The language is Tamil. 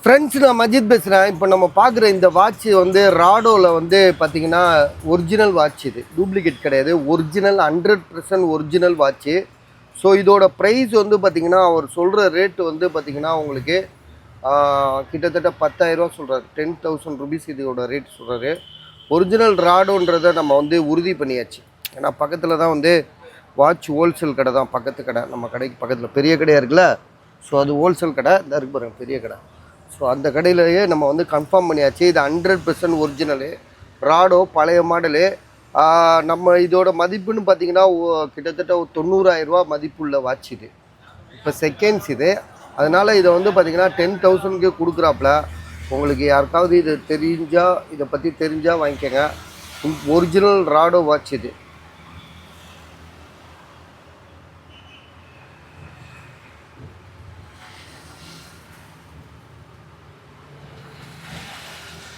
ஃப்ரெண்ட்ஸ், நான் மஜித் பேசுகிறேன். இப்போ நம்ம பார்க்குற இந்த வாட்ச் வந்து ராடோவில் வந்து பார்த்திங்கன்னா ஒரிஜினல் வாட்ச். இது டூப்ளிகேட் கிடையாது, ஒரிஜினல் 100% ஒரிஜினல் வாட்ச்சு. ஸோ இதோட ப்ரைஸ் வந்து பார்த்திங்கன்னா அவர் சொல்கிற ரேட்டு வந்து பார்த்திங்கன்னா உங்களுக்கு கிட்டத்தட்ட 10,000 சொல்கிறார். 10,000 ருபீஸ் இதோட ரேட் சொல்கிறாரு. ஒரிஜினல் ராடோன்றதை நம்ம வந்து உறுதி பண்ணியாச்சு. ஏன்னா பக்கத்தில் தான் வந்து வாட்ச் ஹோல்சேல் கடை தான், பக்கத்து கடை, நம்ம கடைக்கு பக்கத்தில் பெரிய கடையாக இருக்குல்ல. ஸோ அது ஹோல்சேல் கடை, இந்த இருக்கு பாருங்க பெரிய கடை. ஸோ அந்த கடையிலேயே நம்ம வந்து கன்ஃபார்ம் பண்ணியாச்சு. இது 100% ஒரிஜினலு ராடோ, பழைய மாடலு. நம்ம இதோட மதிப்புன்னு பார்த்தீங்கன்னா கிட்டத்தட்ட ஒரு 90,000 மதிப்புள்ள வாட்ச் இது. இப்போ செகண்ட்ஸ் இது. அதனால் இதை வந்து பார்த்திங்கன்னா 10,000க்கு கொடுக்குறாப்புல. உங்களுக்கு யாருக்காவது இது தெரிஞ்சால், இதை பற்றி தெரிஞ்சால் வாங்கிக்கோங்க. ஒரிஜினல் ராடோ வாட்ச் இது.